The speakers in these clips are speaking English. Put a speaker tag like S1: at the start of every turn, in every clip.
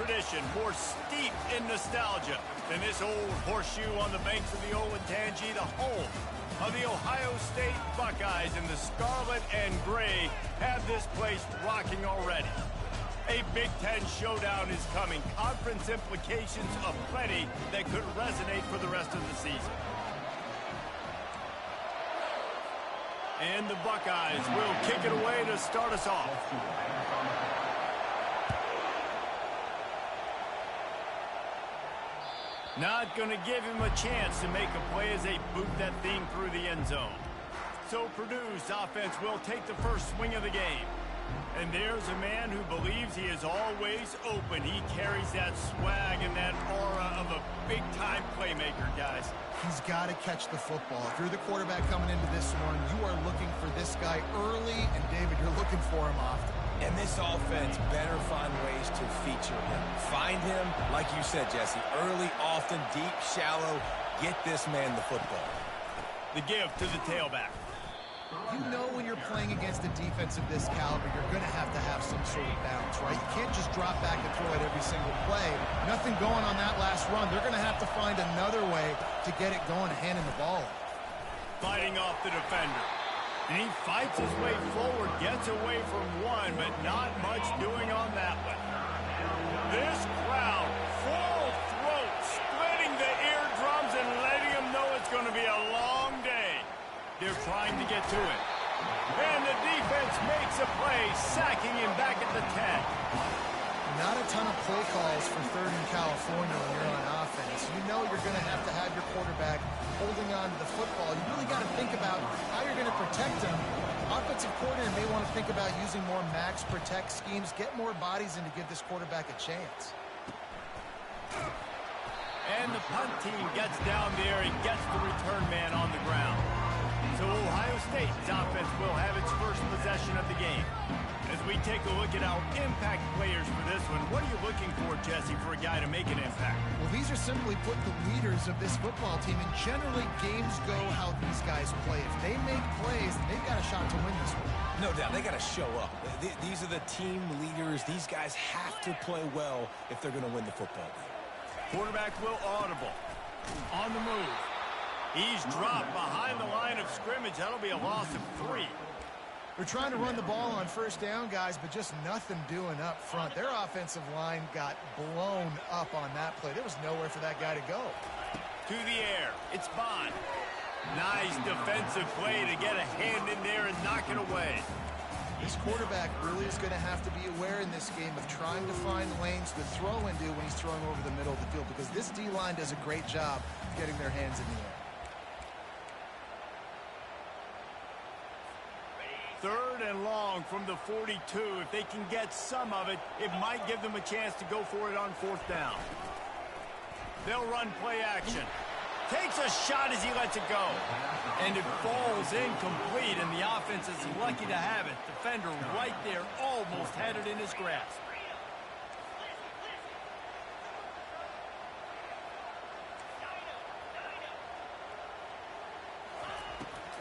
S1: tradition, more steeped in nostalgia than this old horseshoe on the banks of the Olentangy, the home of the Ohio State Buckeyes, and the scarlet and gray have this place rocking already. A Big Ten showdown is coming. Conference implications aplenty that could resonate for the rest of the season. And the Buckeyes will kick it away to start us off. Not going to give him a chance to make a play as they boot that thing through the end zone. So Purdue's offense will take the first swing of the game. And there's a man who believes he is always open. He carries that swag and that aura of a big-time playmaker, guys.
S2: He's got to catch the football. If you're the quarterback coming into this one, you are looking for this guy early, and David, you're looking for him often.
S3: And this offense better find ways to feature him. Find him, like you said, Jesse, early, often, deep, shallow. Get this man the football.
S1: The give to the tailback.
S2: You know when you're playing against a defense of this caliber, you're going to have some sort of bounce, right? You can't just drop back and throw it every single play. Nothing going on that last run. They're going to have to find another way to get it going and handing the ball.
S1: Fighting off the defender. And he fights his way forward, gets away from one, but not much doing on that one. This crowd, full throat, splitting the eardrums and letting them know it's going to be a long day. They're trying to get to it. And the defense makes a play, sacking him back at the 10.
S2: Not a ton of play calls for third in California when you're on offense. You know you're going to have your quarterback holding on to the football. You really got to think about how you're going to protect him. Offensive coordinator may want to think about using more max protect schemes, get more bodies in to give this quarterback a chance.
S1: And the punt team gets down there and gets the return man on the ground. So Ohio State's offense will have its first possession of the game. As we take a look at our impact players for this one, what are you looking for, Jesse, for a guy to make an impact?
S2: Well, these are simply put the leaders of this football team, and generally games go how these guys play. If they make plays, they've got a shot to win this one.
S3: No doubt, they got to show up. These are the team leaders. These guys have to play well if they're going to win the football game.
S1: Quarterback will audible. On the move. He's dropped behind the line of scrimmage. That'll be a loss of 3.
S2: They're trying to run the ball on first down, guys, but just nothing doing up front. Their offensive line got blown up on that play. There was nowhere for that guy to go.
S1: To the air. It's Bond. Nice defensive play to get a hand in there and knock it away.
S2: This quarterback really is going to have to be aware in this game of trying to find lanes to throw into when he's throwing over the middle of the field, because this D-line does a great job of getting their hands in the air.
S1: Third and long from the 42. If they can get some of it, it might give them a chance to go for it on fourth down. They'll run play action. Takes a shot as he lets it go. And it falls incomplete, and the offense is lucky to have it. Defender right there almost had it in his grasp.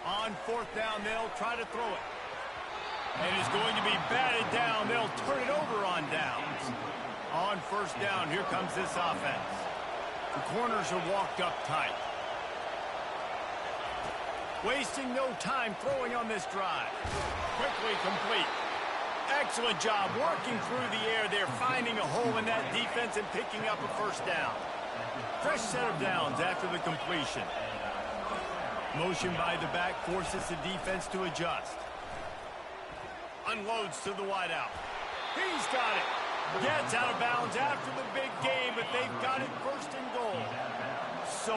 S1: On fourth down, they'll try to throw it. And it's going to be batted down. They'll turn it over on downs. On first down, here comes this offense. The corners are walked up tight. Wasting no time throwing on this drive. Quickly complete. Excellent job working through the air there, finding a hole in that defense and picking up a first down. Fresh set of downs after the completion. Motion by the back forces the defense to adjust. Unloads to the wideout. He's got it. Gets out of bounds after the big game, but they've got it first and goal. So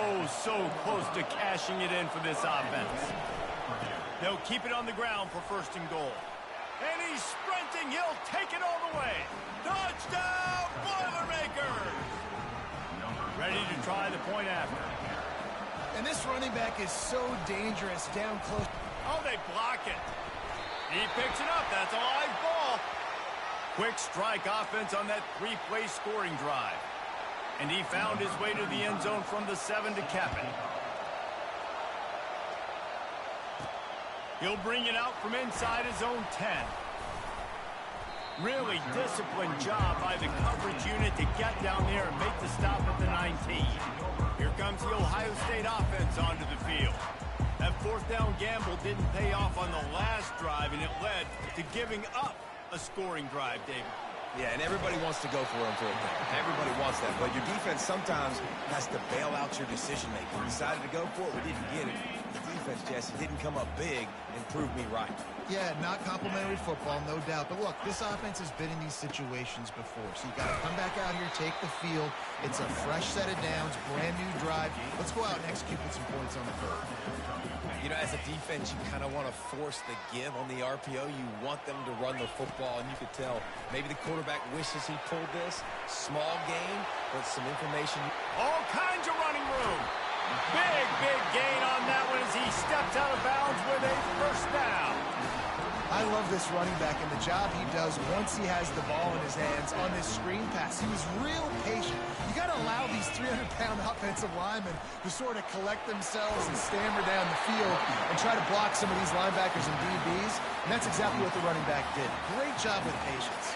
S1: close to cashing it in for this offense. They'll keep it on the ground for first and goal. And he's sprinting. He'll take it all the way. Touchdown, Boilermakers! Ready to try the point after.
S2: And this running back is so dangerous down close.
S1: Oh, they block it. He picks it up. That's a live ball. Quick strike offense on that 3-play scoring drive. And he found his way to the end zone from the 7 to cap it. He'll bring it out from inside his own 10. Really disciplined job by the coverage unit to get down there and make the stop at the 19. Here comes the Ohio State offense onto the field. That fourth down gamble didn't pay off on the last drive, and it led to giving up a scoring drive, David.
S3: Yeah, and everybody wants to go for it on fourth down. Everybody wants that, but your defense sometimes has to bail out your decision-making. We decided to go for it, we didn't get it. The defense, Jesse, didn't come up big and prove me right.
S2: Yeah, not complimentary football, no doubt. But look, this offense has been in these situations before, so you got to come back out here, take the field. It's a fresh set of downs, brand new drive. Let's go out and execute with some points on the board.
S3: You know, as a defense, you kind of want to force the give on the RPO. You want them to run the football, and you could tell maybe the quarterback wishes he pulled this. Small game, but some information.
S1: All kinds of running room. Big gain on that one as he steps out of bounds with a first down.
S2: I love this running back and the job he does once he has the ball in his hands on this screen pass. He was real patient. You got to allow these 300-pound offensive linemen to sort of collect themselves and stammer down the field and try to block some of these linebackers and DBs. And that's exactly what the running back did. Great job with patience.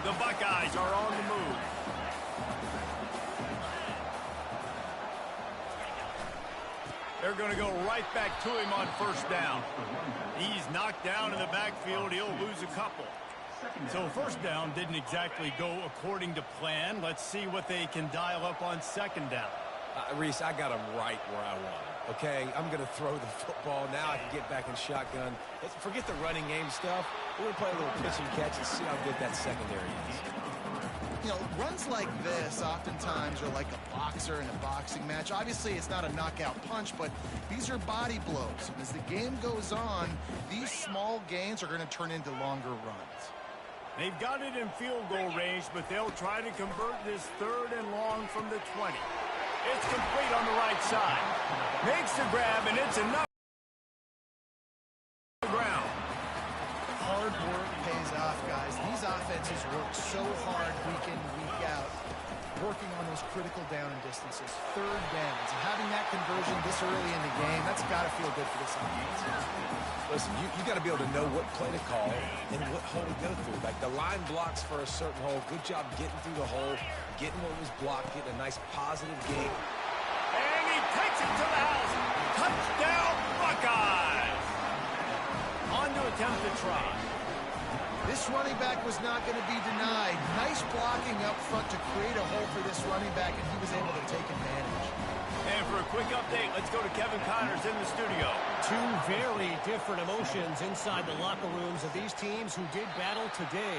S1: The Buckeyes are on the move. They're going to go right back to him on first down. He's knocked down in the backfield. He'll lose a couple. So first down didn't exactly go according to plan. Let's see what they can dial up on second down.
S3: Reese, I got him right where I want him. Okay, I'm going to throw the football. Now I can get back in shotgun. Let's forget the running game stuff. We're going to play a little pitch and catch and see how good that secondary is.
S2: You know, runs like this oftentimes are like a boxer in a boxing match. Obviously, it's not a knockout punch, but these are body blows. And as the game goes on, these small gains are going to turn into longer runs.
S1: They've got it in field goal range, but they'll try to convert this third and long from the 20. It's complete on the right side. Makes the grab, and it's enough.
S2: Hard work pays off, guys. These offenses work so hard week in, week out, working on those critical down and distances, third downs, and having that conversion this early in the game, that's got to feel good for this offense.
S3: Listen, you got to be able to know what play to call and what hole to go through. Like the line blocks for a certain hole. Good job getting through the hole, getting what was blocked, getting a nice positive gain.
S1: And he takes it to the house. Touchdown, Buckeyes! On to attempt to try.
S2: This running back was not going to be denied. Nice blocking up front to create a hole for this running back, and he was able to take advantage.
S1: And for a quick update, let's go to Kevin Connors in the studio.
S4: Two very different emotions inside the locker rooms of these teams who did battle today.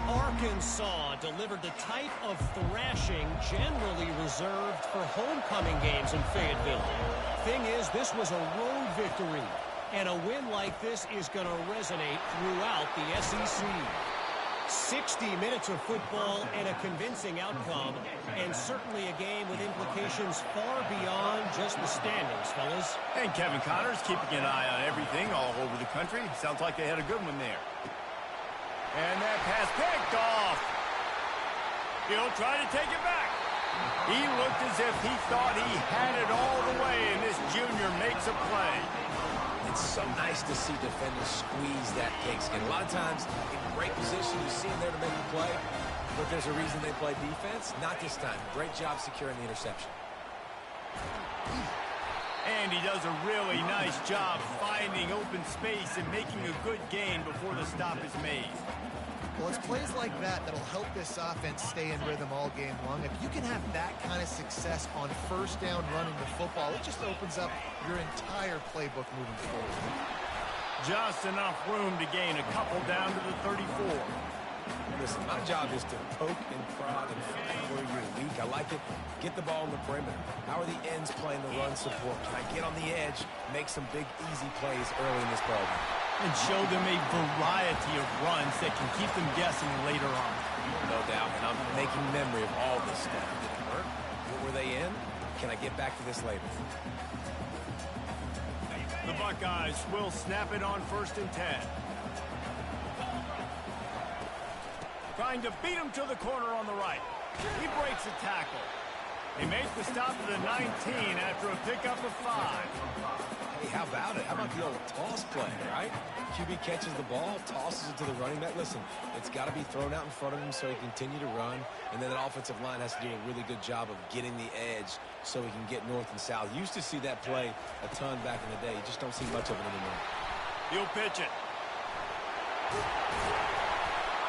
S4: Arkansas delivered the type of thrashing generally reserved for homecoming games in Fayetteville. Thing is, this was a road victory. And a win like this is going to resonate throughout the SEC. 60 minutes of football and a convincing outcome, and certainly a game with implications far beyond just the standings, fellas.
S1: And Kevin Connors keeping an eye on everything all over the country. Sounds like they had a good one there. And that pass picked off. He'll try to take it back. He looked as if he thought he had it all the way, and this junior makes a play.
S3: It's so nice to see defenders squeeze that pigskin. A lot of times, in great position, you see them there to make the play, but there's a reason they play defense. Not this time. Great job securing the interception.
S1: And he does a really nice job finding open space and making a good gain before the stop is made.
S2: Well, it's plays like that that'll help this offense stay in rhythm all game long. If you can have that kind of success on first down running the football, it just opens up your entire playbook moving forward.
S1: Just enough room to gain a couple down to the 34.
S3: Listen, my job is to poke and prod and find where you're weak. I like it. Get the ball in the perimeter. How are the ends playing the run support? Can I get on the edge, make some big, easy plays early in this program?
S1: And show them a variety of runs that can keep them guessing later on.
S3: No doubt, and I'm making memory of all this stuff. Did it hurt? What were they in? Can I get back to this later?
S1: The Buckeyes will snap it on 1st and 10. Trying to beat him to the corner on the right. He breaks a tackle. He makes the stop at the 19 after a pickup of 5.
S3: Hey, how about it? How about the old toss play, right? QB catches the ball, tosses it to the running back. Listen, it's got to be thrown out in front of him so he can continue to run, and then that offensive line has to do a really good job of getting the edge so he can get north and south. You used to see that play a ton back in the day. You just don't see much of it anymore.
S1: He'll pitch it.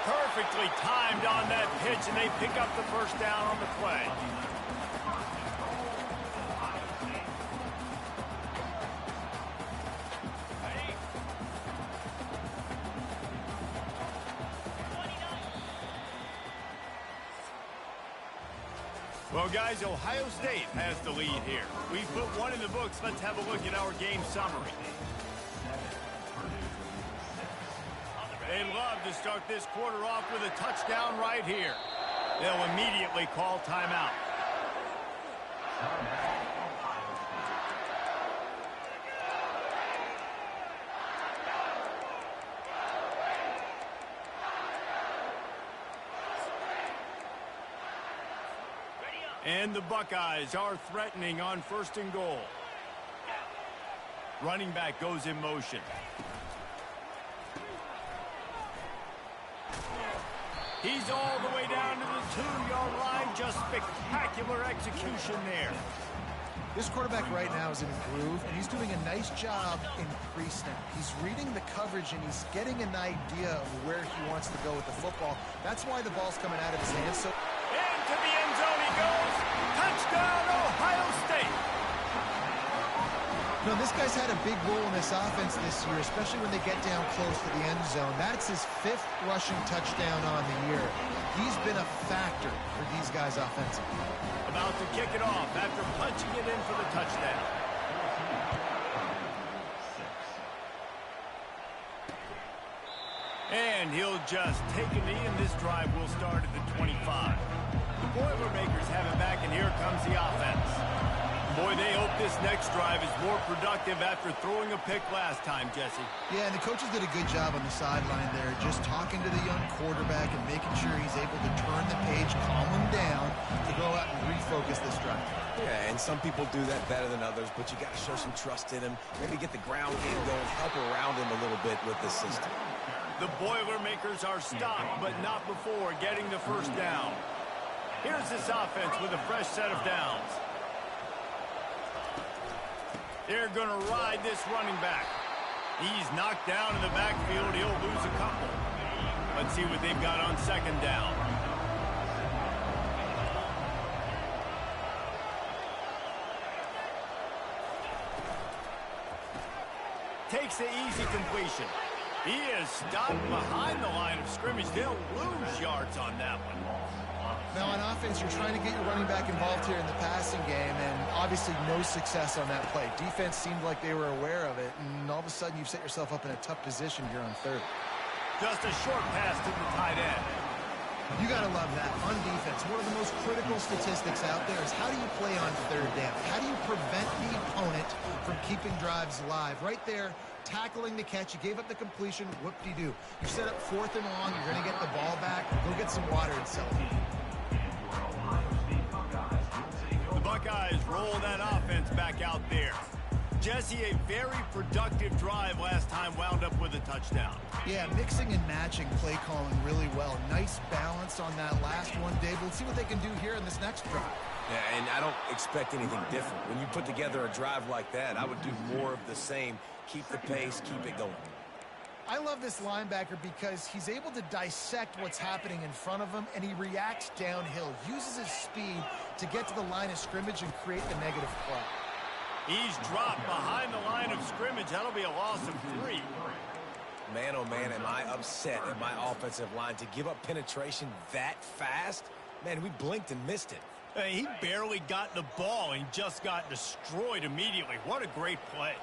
S1: Perfectly timed on that pitch, and they pick up the first down on the play. Well, guys, Ohio State has the lead here. We've put one in the books. Let's have a look at our game summary. They love to start this quarter off with a touchdown right here. They'll immediately call timeout. And the Buckeyes are threatening on 1st and goal. Running back goes in motion. He's all the way down to the 2-yard line. Just spectacular execution there.
S2: This quarterback right now is in a groove, and he's doing a nice job in pre-snap. He's reading the coverage, and he's getting an idea of where he wants to go with the football. That's why the ball's coming out of his hands. So
S1: into the end zone he goes. Touchdown, Ohio State.
S2: No, this guy's had a big role in this offense this year, especially when they get down close to the end zone. That's his 5th rushing touchdown on the year. He's been a factor for these guys offensively.
S1: About to kick it off after punching it in for the touchdown. And he'll just take a knee, and this drive will start at the 25. The Boilermakers have it back, and here comes the offense. Boy, they hope this next drive is more productive after throwing a pick last time, Jesse.
S2: Yeah, and the coaches did a good job on the sideline there, just talking to the young quarterback and making sure he's able to turn the page, calm him down to go out and refocus this drive.
S3: Yeah, and some people do that better than others, but you got to show some trust in him. Maybe get the ground game going, help around him a little bit with this system.
S1: The Boilermakers are stopped, but not before getting the first down. Here's this offense with a fresh set of downs. They're going to ride this running back. He's knocked down in the backfield. He'll lose a couple. Let's see what they've got on 2nd down. Takes the easy completion. He is stopped behind the line of scrimmage. They'll lose yards on that one.
S2: Now, on offense, you're trying to get your running back involved here in the passing game, and obviously no success on that play. Defense seemed like they were aware of it, and all of a sudden you've set yourself up in a tough position here on 3rd.
S1: Just a short pass to the tight end.
S2: You got to love that. On defense, one of the most critical statistics out there is how do you play on 3rd down? How do you prevent the opponent from keeping drives alive? Right there, tackling the catch. You gave up the completion. Whoop-de-doo. You set up 4th and long. You're going to get the ball back. Go get some water and sell it.
S1: The Buckeyes roll that offense back out there. Jesse, a very productive drive last time wound up with a touchdown.
S2: Yeah, mixing and matching play calling really well. Nice balance on that last one, Dave. We'll see what they can do here in this next drive.
S3: Yeah, and I don't expect anything different. When you put together a drive like that, I would do more of the same. Keep the pace, keep it going.
S2: I love this linebacker because he's able to dissect what's happening in front of him, and he reacts downhill, uses his speed to get to the line of scrimmage and create the negative play.
S1: He's dropped behind the line of scrimmage. That'll be a loss of 3.
S3: Man, oh man, am I upset at my offensive line to give up penetration that fast? Man, we blinked and missed it.
S1: He barely got the ball and just got destroyed immediately. What a great play.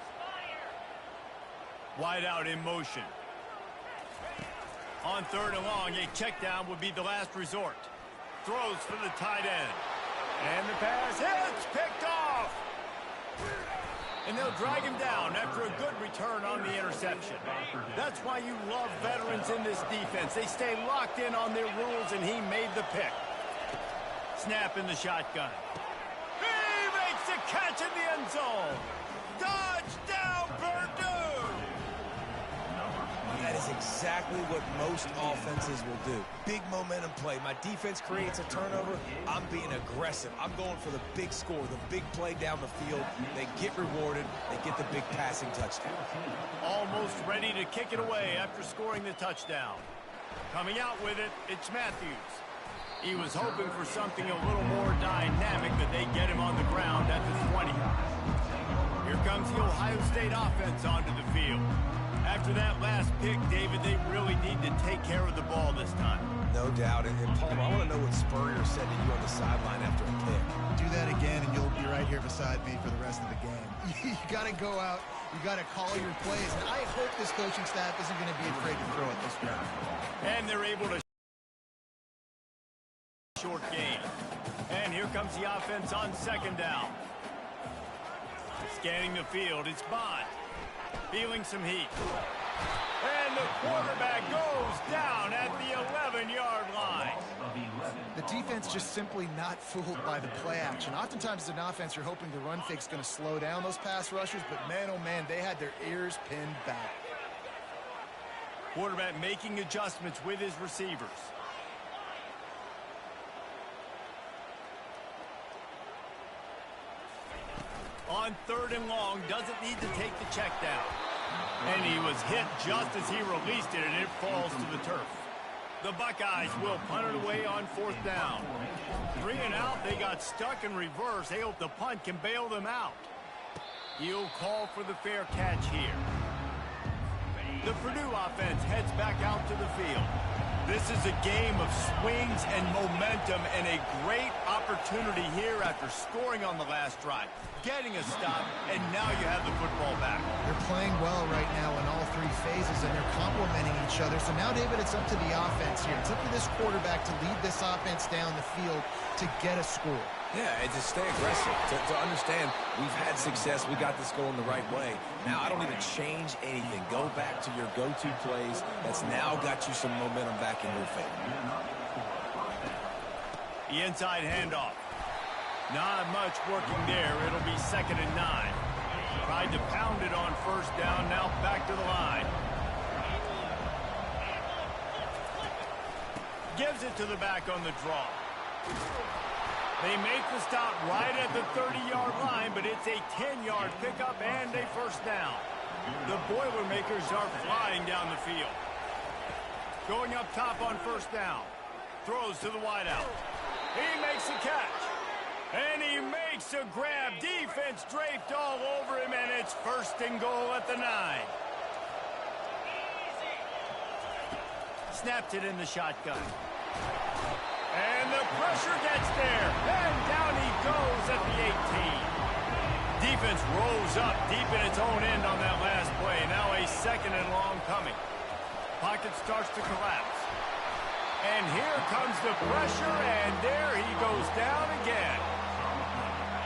S1: Wide out in motion. On 3rd and long, a check down would be the last resort. Throws for the tight end. And the pass hits, picked off. And they'll drag him down after a good return on the interception. That's why you love veterans in this defense. They stay locked in on their rules, and he made the pick. Snap in the shotgun. catch in the end zone. Touchdown, Purdue!
S3: That is exactly what most offenses will do. Big momentum play. My defense creates a turnover. I'm being aggressive. I'm going for the big score, the big play down the field. They get rewarded. They get the big passing touchdown.
S1: Almost ready to kick it away after scoring the touchdown. Coming out with it, it's Matthews. He was hoping for something a little more dynamic, but they get him on the ground at the 20. Here comes the Ohio State offense onto the field. After that last pick, David, they really need to take care of the ball this time.
S3: No doubt. And Palmer, I want to know what Spurrier said to you on the sideline after a pick.
S2: Do that again, and you'll be right here beside me for the rest of the game. You got to go out. You got to call your plays. And I hope this coaching staff isn't going to be afraid to throw it this way.
S1: And they're able to short gain. And here comes the offense on second down. Scanning the field, it's Bond. Feeling some heat. And the quarterback goes down at the 11-yard line.
S2: The defense just simply not fooled by the play action. Oftentimes as an offense, you're hoping the run fake's going to slow down those pass rushers, but man, oh man, they had their ears pinned back.
S1: Quarterback making adjustments with his receivers. On third and long, doesn't need to take the check down. And he was hit just as he released it, and it falls to the turf. The Buckeyes will punt it away on fourth down. 3 and out, they got stuck in reverse. They hope the punt can bail them out. He'll call for the fair catch here. The Purdue offense heads back out to the field. This is a game of swings and momentum, and a great opportunity here after scoring on the last drive, getting a stop, and now you have the football back.
S2: They're playing well right now in all three phases, and they're complementing each other. So now, David, it's up to the offense here. It's up to this quarterback to lead this offense down the field to get a score.
S3: Yeah, and to stay aggressive, to understand we've had success, we got this going the right way. Now I don't need to change anything. Go back to your go-to plays. That's now got you some momentum back in your favor.
S1: The inside handoff. Not much working there. It'll be 2nd and 9. Tried to pound it on first down, now back to the line. Gives it to the back on the draw. They make the stop right at the 30-yard line, but it's a 10-yard pickup and a first down. The Boilermakers are flying down the field. Going up top on first down. Throws to the wideout. He makes the catch. And he makes a grab. Defense draped all over him, and it's 1st and goal at the 9. Snapped it in the shotgun. And the pressure gets there. And down he goes at the 18. Defense rose up deep in its own end on that last play. Now a 2nd and long coming. Pocket starts to collapse. And here comes the pressure, and there he goes down again.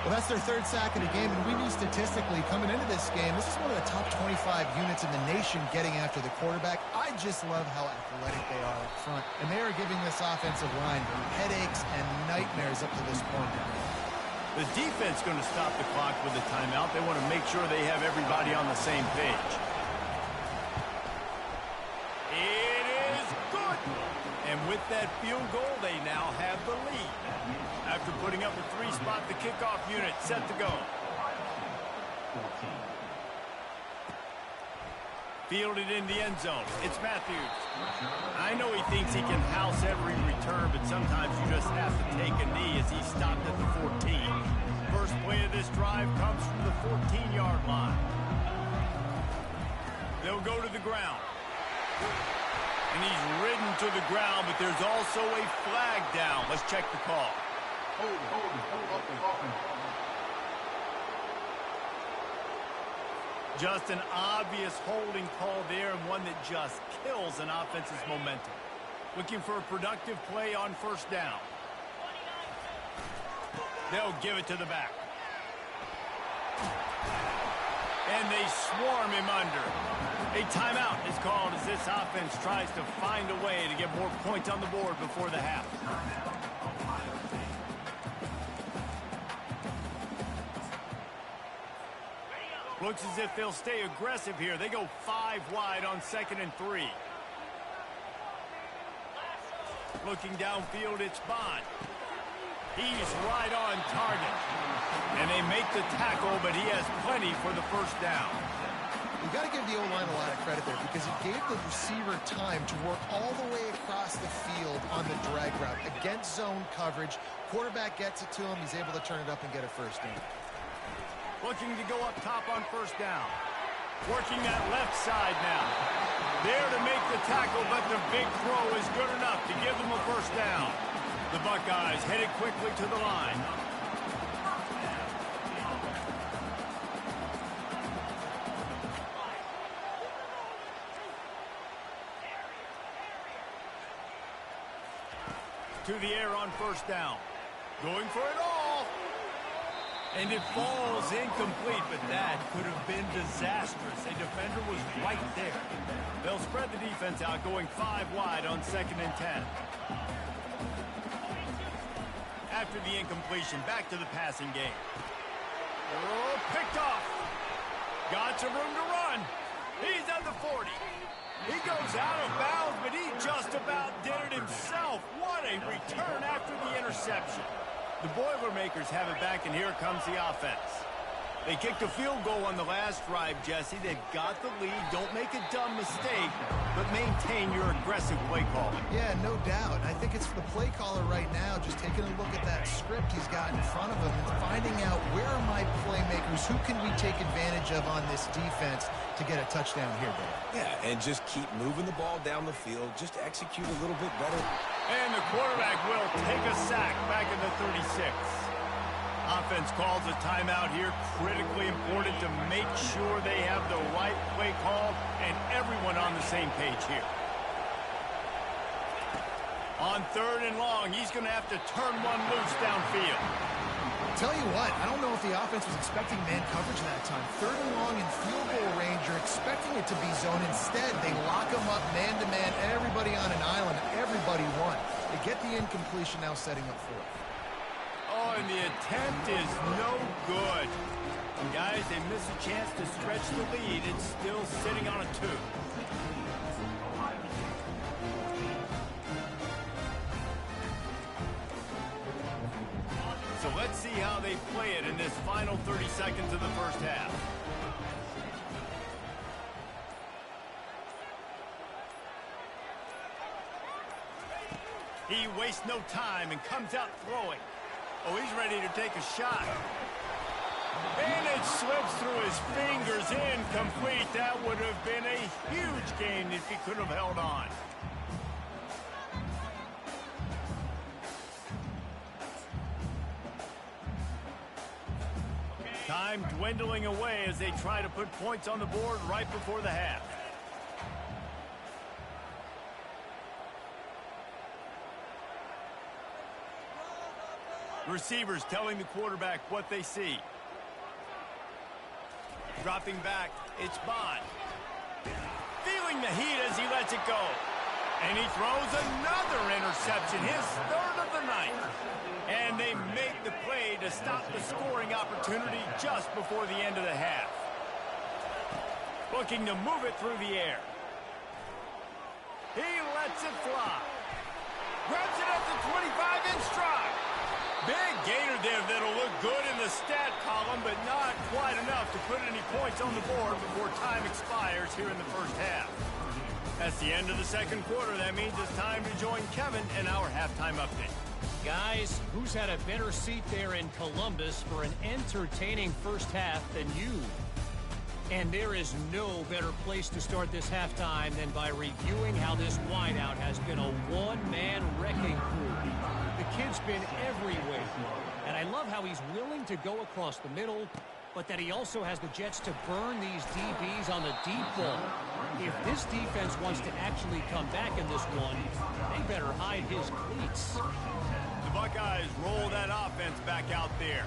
S2: Well, that's their 3rd sack of the game, and we knew statistically coming into this game, this is one of the top 25 units in the nation getting after the quarterback. I just love how athletic they are up front, and they are giving this offensive line headaches and nightmares up to this point.
S1: The defense going to stop the clock with a timeout. They want to make sure they have everybody on the same page. It is good. And with that field goal, they now have the lead. After putting up a 3-spot, the kickoff unit set to go. Fielded in the end zone. It's Matthews. I know he thinks he can house every return, but sometimes you just have to take a knee as he stopped at the 14. First play of this drive comes from the 14-yard line. They'll go to the ground. And he's ridden to the ground, but there's also a flag down. Let's check the call. Just an obvious holding call there, and one that just kills an offense's momentum. Looking for a productive play on first down. They'll give it to the back. And they swarm him under. A timeout is called as this offense tries to find a way to get more points on the board before the half. Looks as if they'll stay aggressive here. They go 5 wide on 2nd and 3. Looking downfield, it's Bond. He's right on target. And they make the tackle, but he has plenty for the first down.
S2: You've got to give the O-line a lot of credit there because he gave the receiver time to work all the way across the field on the drag route. Against zone coverage, quarterback gets it to him. He's able to turn it up and get a first down.
S1: Looking to go up top on first down. Working that left side now. There to make the tackle, but the big throw is good enough to give them a first down. The Buckeyes headed quickly to the line. To the air on first down. Going for it all. And it falls incomplete, but that could have been disastrous. A defender was right there. They'll spread the defense out, going 5 wide on 2nd and 10. After the incompletion, back to the passing game. Oh, picked off. Got some room to run. He's at the 40. He goes out of bounds, but he just about did it himself. What a return after the interception. The Boilermakers have it back, and here comes the offense. They kicked a field goal on the last drive, Jesse. They've got the lead. Don't make a dumb mistake, but maintain your aggressive play calling.
S2: Yeah, no doubt. I think it's the play caller right now just taking a look at that script he's got in front of him and finding out where are my playmakers, who can we take advantage of on this defense to get a touchdown here, Dave.
S3: Yeah, and just keep moving the ball down the field. Just execute a little bit better.
S1: And the quarterback will take a sack back in the 36. Offense calls a timeout here. Critically important to make sure they have the right play call and everyone on the same page here. On 3rd and long, he's going to have to turn one loose downfield.
S2: Tell you what, I don't know if the offense was expecting man coverage that time. 3rd and long in field goal range, you're expecting it to be zone. Instead, they lock them up man-to-man, everybody on an island, everybody won. They get the incompletion, now setting up 4th.
S1: Oh, and the attempt is no good. Guys, they miss a chance to stretch the lead. It's still sitting on a 2. So let's see how they play it in this final 30 seconds of the first half. He wastes no time and comes out throwing. Oh, he's ready to take a shot. And it slips through his fingers, incomplete. That would have been a huge gain if he could have held on. Time dwindling away as they try to put points on the board right before the half. Receivers telling the quarterback what they see. Dropping back, it's Bond. Feeling the heat as he lets it go. And he throws another interception, his 3rd of the night. And they make the play to stop the scoring opportunity just before the end of the half. Looking to move it through the air. He lets it fly. Grabs it at the 25 in stride. Big gainer there that'll look good in the stat column, but not quite enough to put any points on the board before time expires here in the first half. That's the end of the second quarter. That means it's time to join Kevin in our halftime update.
S4: Guys, who's had a better seat there in Columbus for an entertaining first half than you? And there is no better place to start this halftime than by reviewing how this wideout has been a one-man wrecking crew. The kid's been everywhere, and I love how he's willing to go across the middle, but that he also has the jets to burn these DBs on the deep ball. If this defense wants to actually come back in this one, they better hide his cleats.
S1: The Buckeyes roll that offense back out there.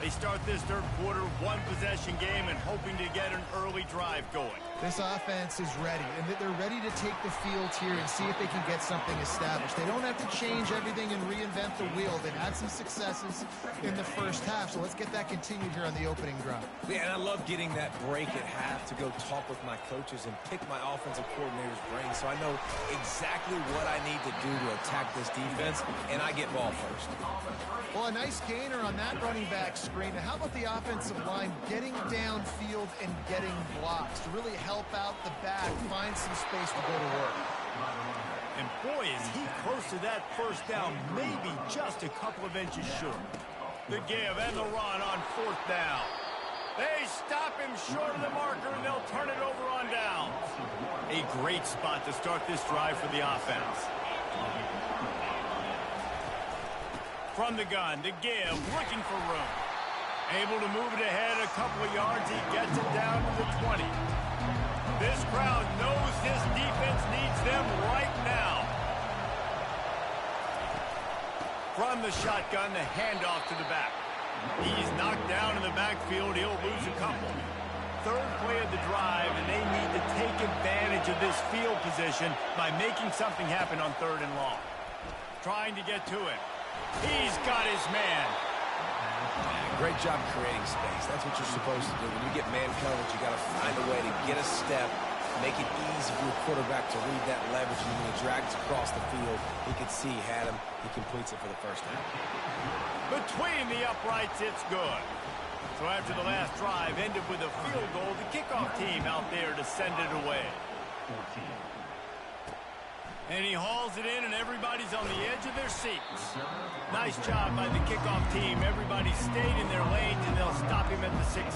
S1: They start this third quarter, one-possession game and hoping to get an early drive going.
S2: This offense is ready, and they're ready to take the field here and see if they can get something established. They don't have to change everything and reinvent the wheel. They've had some successes in the first half, so let's get that continued here on the opening drive.
S3: Yeah, and I love getting that break at half to go talk with my coaches and pick my offensive coordinator's brain so I know exactly what I need to do to attack this defense, and I get ball first.
S2: Well, a nice gainer on that running back screen. Now, how about the offensive line getting downfield and getting blocks to really help out the back, find some space to go to work?
S1: And boy, is he close to that first down, maybe just a couple of inches short. The give and the run on 4th down. They stop him short of the marker, and they'll turn it over on downs. A great spot to start this drive for the offense. From the gun, the give, looking for room. Able to move it ahead a couple of yards. He gets it down to the 20. This crowd knows this defense needs them right now. From the shotgun, the handoff to the back. He's knocked down in the backfield. He'll lose a couple. 3rd play of the drive, and they need to take advantage of this field position by making something happen on 3rd and long. Trying to get to it. He's got his man.
S3: Great job creating space. That's what you're supposed to do. When you get man coverage, you got to find a way to get a step, make it easy for your quarterback to read that leverage, and when he drags across the field, he can see he had him. He completes it for the first down.
S1: Between the uprights, it's good. So after the last drive ended with a field goal, the kickoff team out there to send it away. And he hauls it in, and everybody's on the edge of their seats. Nice job by the kickoff team. Everybody stayed in their lanes, and they'll stop him at the 16.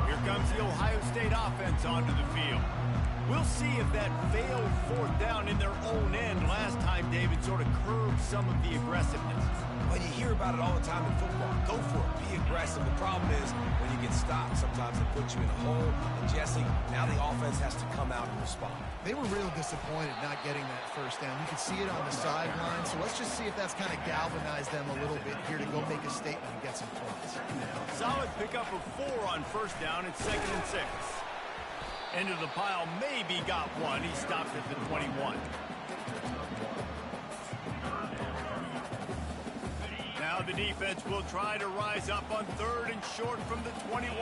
S1: Here comes the Ohio State offense onto the field. We'll see if that failed 4th down in their own end last time, David, sort of curbed some of the aggressiveness.
S3: Well, you hear about it all the time in football. Go for it. Be aggressive. The problem is when you get stopped, sometimes it puts you in a hole. And, Jesse, now the offense has to come out and respond.
S2: They were real disappointed not getting that first down. You could see it on the sideline, so let's just see if that's kind of galvanized them a little bit here to go make a statement and get some points.
S1: Solid pickup of 4 on 1st down. It's 2nd and 6. Into the pile, maybe got one. He stopped at the 21. Now the defense will try to rise up on 3rd and short from the 21.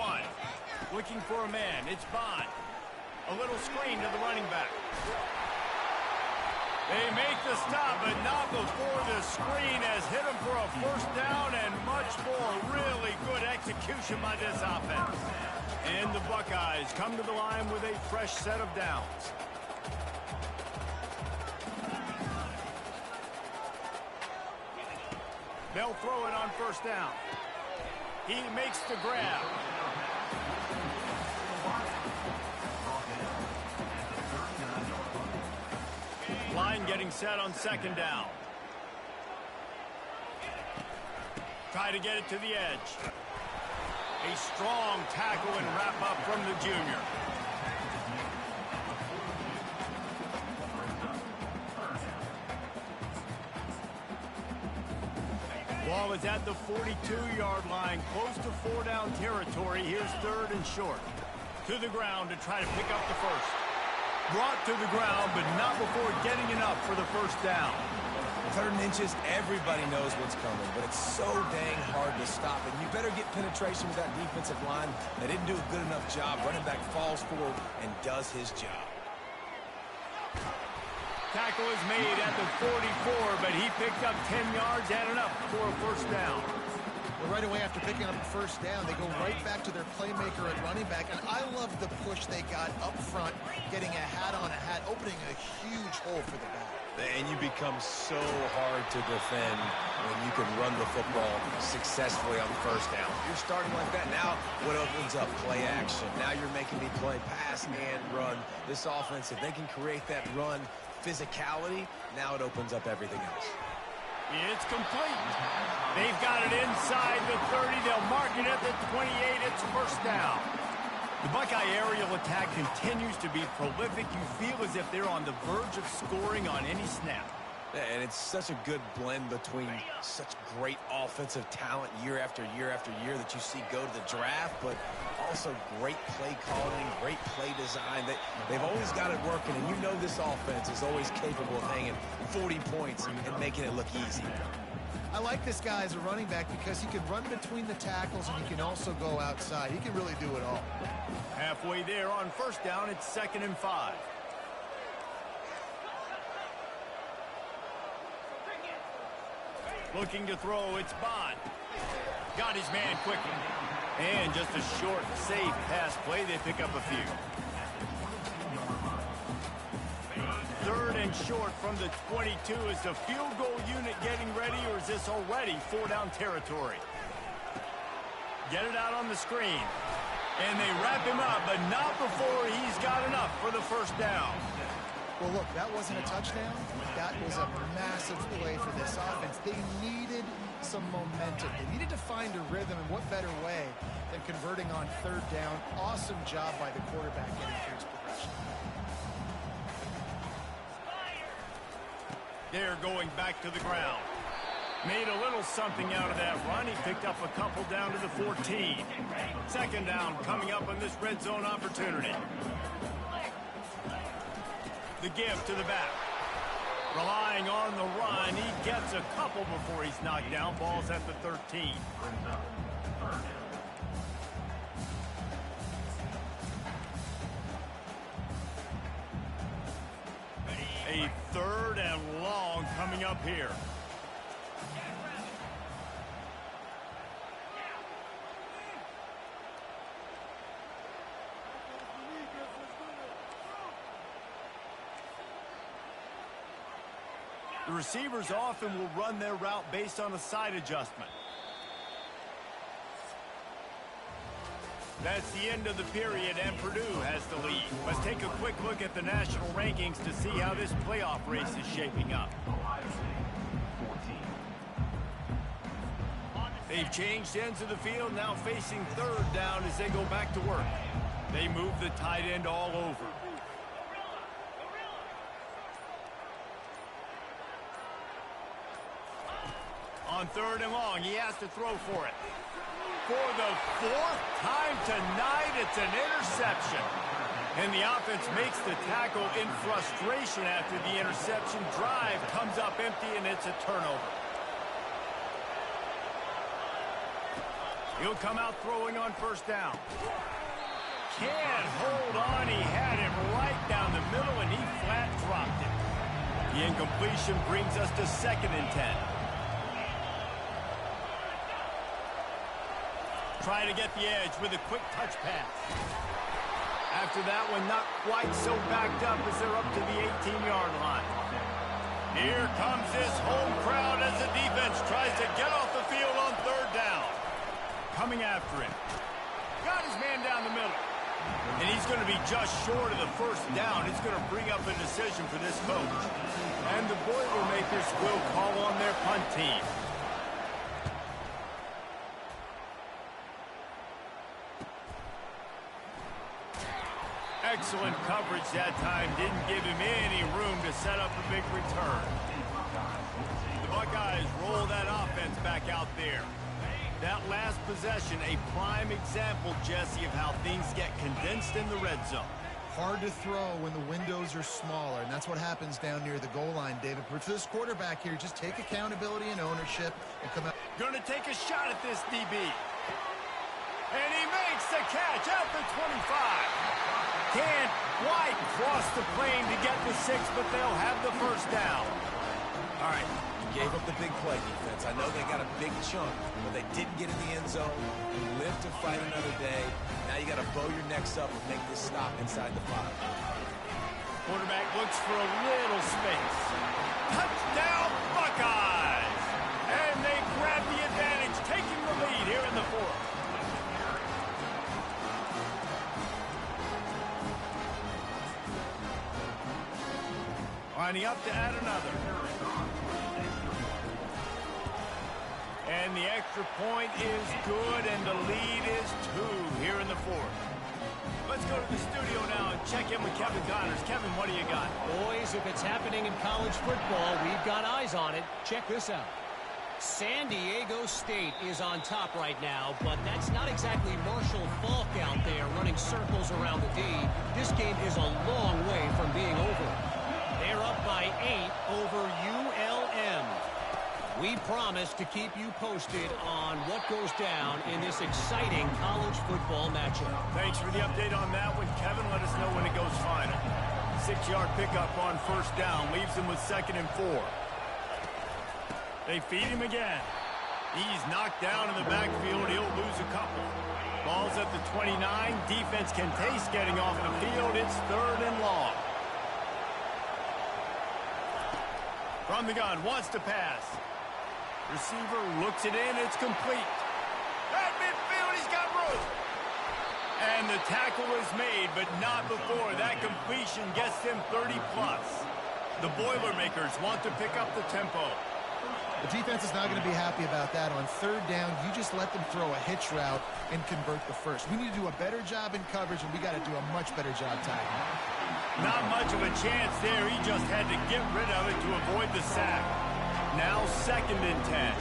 S1: Looking for a man. It's Bond. A little screen to the running back. They make the stop, but not before the screen has hit him for a first down and much more. Really good execution by this offense. And the Buckeyes come to the line with a fresh set of downs. They'll throw it on 1st down. He makes the grab. Line getting set on 2nd down. Try to get it to the edge. A strong tackle and wrap up from the junior. Ball is at the 42-yard line, close to 4-down territory. Here's 3rd and short. To the ground to try to pick up the first. Brought to the ground, but not before getting enough for the first down.
S3: 3rd and inches, everybody knows what's coming, but it's so dang hard to stop it. You better get penetration with that defensive line. They didn't do a good enough job. Running back falls forward and does his job.
S1: Tackle is made at the 44, but he picked up 10 yards and enough for a first down.
S2: Well, right away after picking up the first down, they go right back to their playmaker at running back, and I love the push they got up front, getting a hat on a hat, opening a huge hole for the back.
S3: And you become so hard to defend when you can run the football successfully on 1st down. You're starting like that. Now what opens up play action. Now you're making me play pass and run. This offense, if they can create that run physicality, now it opens up everything else.
S1: It's complete. They've got it inside the 30. They'll mark it at the 28. It's first down. The Buckeye aerial attack continues to be prolific. You feel as if they're on the verge of scoring on any snap.
S3: And it's such a good blend between such great offensive talent year after year after year that you see go to the draft, but also great play calling, great play design. They've always got it working, and you know this offense is always capable of hanging 40 points and making it look easy.
S2: I like this guy as a running back because he can run between the tackles and he can also go outside. He can really do it all.
S1: Halfway there on first down, it's 2nd and 5. Looking to throw, it's Bond. Got his man quickly. And just a short, safe pass play. They pick up a few. 3rd and short from the 22. Is the field goal unit getting ready, or is this already 4-down territory? Get it out on the screen. And they wrap him up, but not before he's got enough for the first down.
S2: Well, look, that wasn't a touchdown. That was a massive play for this offense. They needed some momentum. They needed to find a rhythm, and what better way than converting on 3rd down. Awesome job by the quarterback getting through his progression.
S1: They're going back to the ground. Made a little something out of that run. He picked up a couple down to the 14. 2nd down coming up on this red zone opportunity. The give to the back. Relying on the run. He gets a couple before he's knocked down. Ball's at the 13. A 3rd and long coming up here. The receivers often will run their route based on a side adjustment. That's the end of the period, and Purdue has the lead. Let's take a quick look at the national rankings to see how this playoff race is shaping up. They've changed ends of the field, now facing 3rd down as they go back to work. They move the tight end all over. On 3rd and long, he has to throw for it. For the 4th time tonight, it's an interception. And the offense makes the tackle in frustration after the interception. Drive comes up empty, and it's a turnover. He'll come out throwing on 1st down. Can't hold on. He had it right down the middle, and he flat dropped it. The incompletion brings us to 2nd and 10. Try to get the edge with a quick touch pass. After that one, not quite so backed up as they're up to the 18-yard line. Here comes this home crowd as the defense tries to get off the field on 3rd down. Coming after him. Got his man down the middle. And he's going to be just short of the 1st down. It's going to bring up a decision for this coach. And the Boilermakers will call on their punt team. Excellent coverage that time. Didn't give him any room to set up a big return. The Buckeyes roll that offense back out there. That last possession, a prime example, Jesse, of how things get condensed in the red zone.
S2: Hard to throw when the windows are smaller, and that's what happens down near the goal line, David. But for this quarterback here, just take accountability and ownership and come out.
S1: Going to take a shot at this DB. And he makes the catch at the 25. Can't quite cross the plane to get the 6, but they'll have the 1st down.
S3: All right, you gave up the big play defense. I know they got a big chunk, but they didn't get in the end zone. You live to fight another day. Now you got to bow your necks up and make this stop inside the 5.
S1: Quarterback looks for a little space. Touchdown, Buckeyes! And they grab the advantage, taking the lead here in the 4th. Lining up to add another. And the extra point is good, and the lead is 2 here in the 4th. Let's go to the studio now and check in with Kevin Connors. Kevin, what do you got?
S4: Boys, if it's happening in college football, we've got eyes on it. Check this out. San Diego State is on top right now, but that's not exactly Marshall Faulk out there running circles around the D. This game is a long way from being over. They're up by 8 over ULM. We promise to keep you posted on what goes down in this exciting college football matchup.
S1: Thanks for the update on that one, Kevin. Let us know when it goes final. 6-yard pickup on first down leaves him with 2nd and 4. They feed him again. He's knocked down in the backfield. He'll lose a couple. Ball's at the 29. Defense can taste getting off the field. It's 3rd and long. From the gun, wants to pass. Receiver looks it in. It's complete. At midfield, he's got room. And the tackle is made, but not before. That completion gets them 30-plus. The Boilermakers want to pick up the tempo.
S2: The defense is not going to be happy about that. On 3rd down, you just let them throw a hitch route and convert the first. We need to do a better job in coverage, and we got to do a much better job tackling.
S1: Not much of a chance there. He just had to get rid of it to avoid the sack. Now 2nd and 10.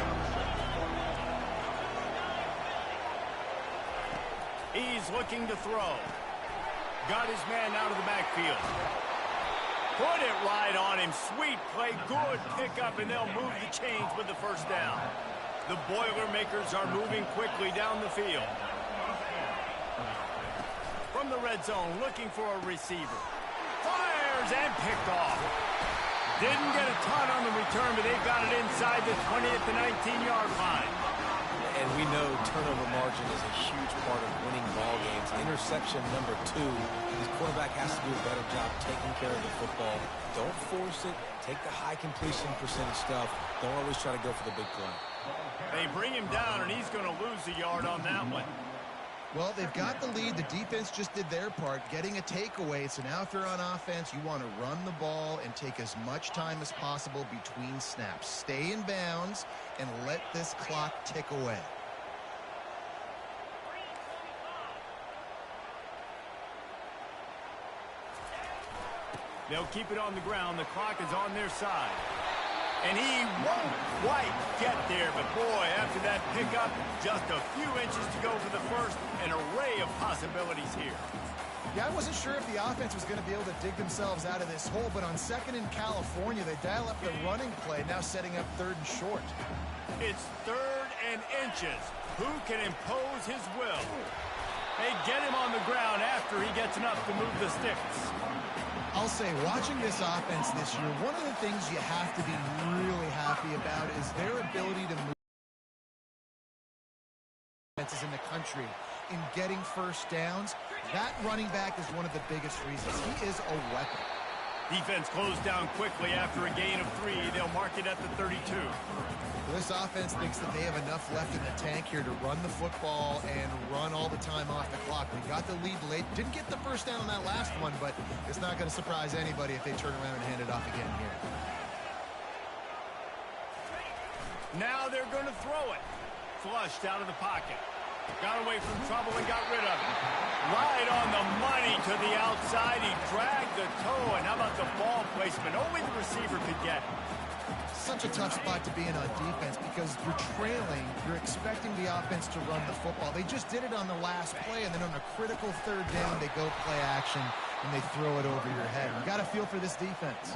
S1: He's looking to throw. Got his man out of the backfield. Put it right on him. Sweet play. Good pickup, and they'll move the chains with the first down. The Boilermakers are moving quickly down the field. From the red zone, looking for a receiver. Fires and picked off. Didn't get a ton on the return, but they've got it inside the 20 at the 19-yard line.
S3: And we know turnover margin is a huge part of winning ball games. Interception number 2. His quarterback has to do a better job taking care of the football. Don't force it. Take the high completion percentage stuff. Don't always try to go for the big play.
S1: They bring him down, and he's going to lose a yard on that one.
S2: Well, they've got the lead. The defense just did their part, getting a takeaway. So now if you're on offense, you want to run the ball and take as much time as possible between snaps. Stay in bounds and let this clock tick away.
S1: They'll keep it on the ground. The clock is on their side. And he won't quite get there. But, boy, after that pickup, just a few inches to go for the first. An array of possibilities here.
S2: Yeah, I wasn't sure if the offense was going to be able to dig themselves out of this hole. But on 2nd in California, they dial up the running play, now setting up 3rd and short.
S1: It's 3rd and inches. Who can impose his will? They get him on the ground after he gets enough to move the sticks.
S2: I'll say, watching this offense this year, one of the things you have to be really happy about is their ability to move defenses in the country in getting first downs. That running back is one of the biggest reasons. He is a weapon.
S1: Defense closed down quickly after a gain of 3. They'll mark it at the 32.
S2: This offense thinks that they have enough left in the tank here to run the football and run all the time off the clock. They got the lead late. Didn't get the first down on that last one, but it's not going to surprise anybody if they turn around and hand it off again here.
S1: Now they're going to throw it. Flushed out of the pocket. Got away from trouble and got rid of it. Right on the money to the outside. He dragged the toe, and how about the ball placement? Only the receiver could get it.
S2: Such a tough spot to be in on defense because you're trailing. You're expecting the offense to run the football. They just did it on the last play, and then on a critical 3rd down, they go play action, and they throw it over your head. You got to feel for this defense.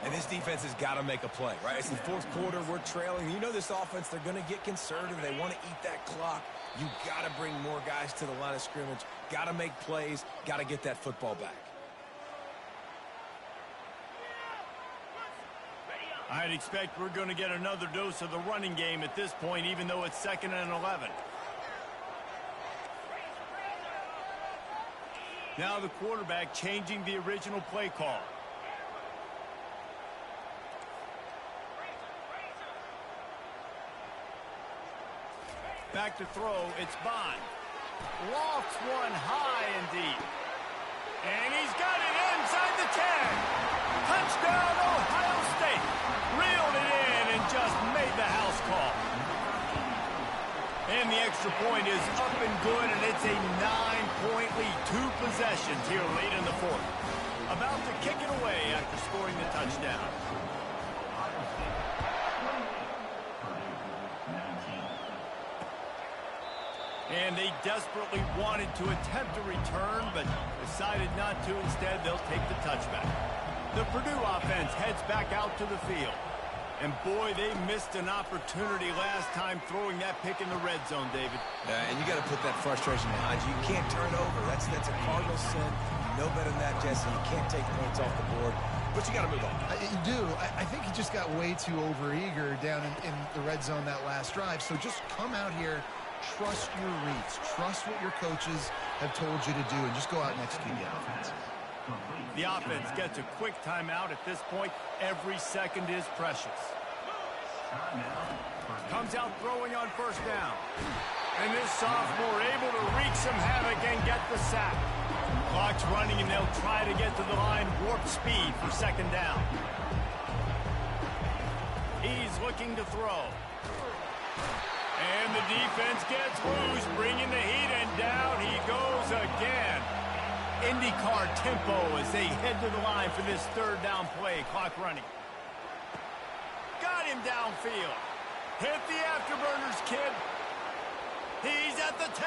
S3: And this defense has got to make a play, right? It's the 4th quarter. We're trailing. You know this offense, they're going to get conservative. They want to eat that clock. You got to bring more guys to the line of scrimmage. Got to make plays. Got to get that football back.
S1: I'd expect we're going to get another dose of the running game at this point, even though it's 2nd and 11. Now the quarterback changing the original play call. Back to throw, it's Bond. Lofts one high and deep. And he's got it inside the 10. Touchdown, Ohio State. Reeled it in and just made the house call. And the extra point is up and good, and it's a 9-point lead. 2 possessions here late in the fourth. About to kick it away after scoring the touchdown. And they desperately wanted to attempt a return, but decided not to. Instead, they'll take the touchback. The Purdue offense heads back out to the field. And, boy, they missed an opportunity last time throwing that pick in the red zone, David.
S3: And you got to put that frustration behind you. You can't turn over. That's a cardinal sin. You know better than that, Jesse. You can't take points off the board. But you got to move on.
S2: You do. I think he just got way too overeager down in the red zone that last drive. So just come out here, trust your reads. Trust what your coaches have told you to do, and just go out and execute the offense.
S1: The offense gets a quick timeout at this point. Every second is precious. Comes out throwing on first down. And this sophomore able to wreak some havoc and get the sack. Clock's running, and they'll try to get to the line warp speed for second down. He's looking to throw. And the defense gets loose, bringing the heat, and down he goes again. IndyCar tempo as they head to the line for this third down play. Clock running. Got him downfield. Hit the afterburners, kid. He's at the 10.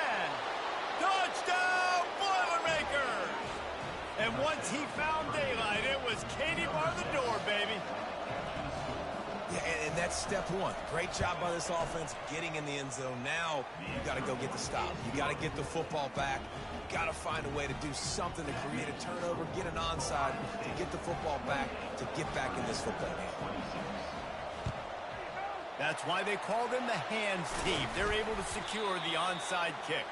S1: Touchdown, Boilermakers! And once he found daylight, it was Katie bar the door, baby.
S3: Yeah, and that's step one. Great job by this offense getting in the end zone. Now you got to go get the stop. You got to get the football back. You got to find a way to do something to create a turnover, get an onside, to get the football back, to get back in this football game.
S1: That's why they call them the hands team. They're able to secure the onside kick.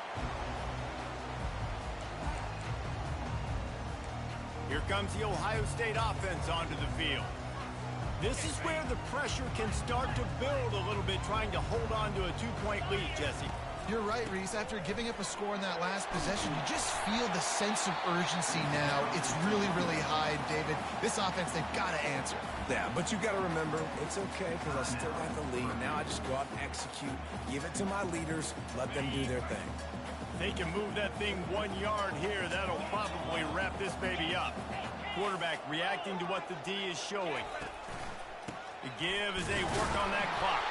S1: Here comes the Ohio State offense onto the field. This is where the pressure can start to build a little bit, trying to hold on to a 2-point lead, Jesse.
S2: You're right, Reese. After giving up a score in that last possession, you just feel the sense of urgency now. It's really, really high, David. This offense, they've got to answer.
S3: Yeah, but you got to remember, it's okay because I still got the lead. Now I just go out and execute, give it to my leaders, let them do their thing.
S1: They can move that thing 1 yard here. That'll probably wrap this baby up. Quarterback reacting to what the D is showing. The give as they work on that clock.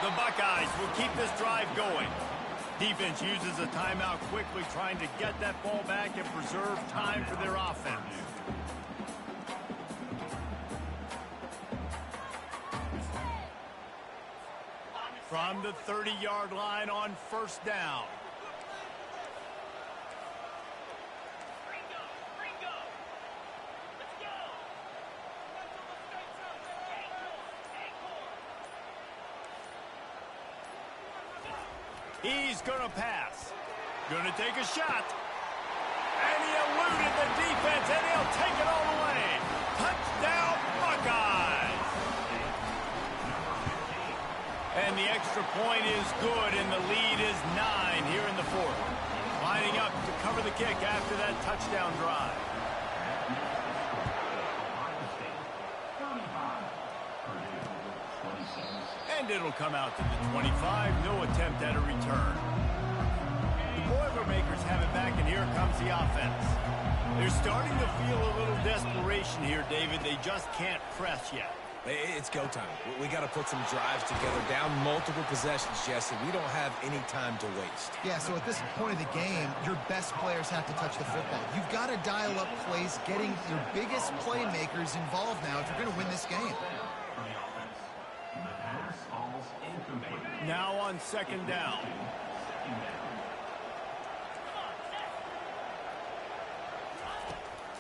S1: The Buckeyes will keep this drive going. Defense uses a timeout quickly, trying to get that ball back and preserve time for their offense. From the 30-yard line on first down. He's going to pass. Going to take a shot. And he eluded the defense, and he'll take it all the way. Touchdown, Buckeyes! And the extra point is good, and the lead is 9 here in the fourth. Lining up to cover the kick after that touchdown drive. And it'll come out to the 25. No attempt at a return. The Boilermakers have it back, and here comes the offense. They're starting to feel a little desperation here, David. They just can't press yet.
S3: It's go time. We got to put some drives together. Down multiple possessions, Jesse. We don't have any time to waste.
S2: Yeah, so at this point of the game, your best players have to touch the football. You've got to dial up plays, getting your biggest playmakers involved now if you're going to win this game.
S1: Now on second down.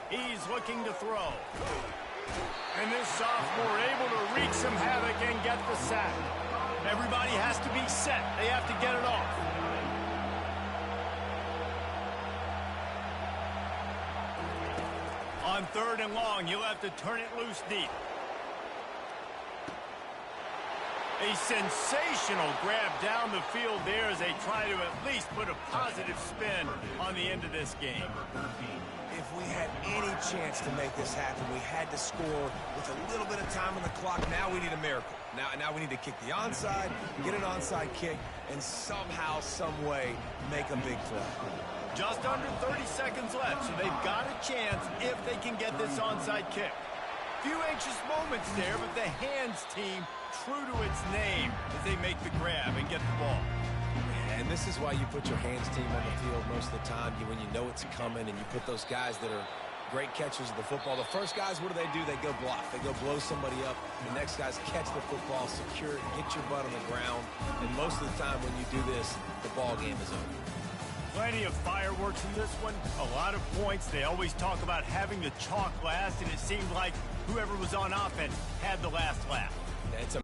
S1: He's looking to throw. And this sophomore able to wreak some havoc and get the sack. Everybody has to be set. They have to get it off. On third and long, you'll have to turn it loose deep. A sensational grab down the field there as they try to at least put a positive spin on the end of this game.
S3: If we had any chance to make this happen, we had to score with a little bit of time on the clock. Now we need a miracle. Now we need to kick the onside, get an onside kick, and somehow, some way, make a big play.
S1: Just under 30 seconds left, so they've got a chance if they can get this onside kick. Few anxious moments there, but the hands team true to its name as they make the grab and get the ball.
S3: And this is why you put your hands team on the field most of the time, when you know it's coming, and you put those guys that are great catchers of the football. The first guys, what do? They go block. They go blow somebody up. The next guys catch the football, secure it, get your butt on the ground. And most of the time when you do this, the ball game is over.
S1: Plenty of fireworks in this one. A lot of points. They always talk about having the chalk last, and it seemed like whoever was on offense had the last laugh.
S3: It's a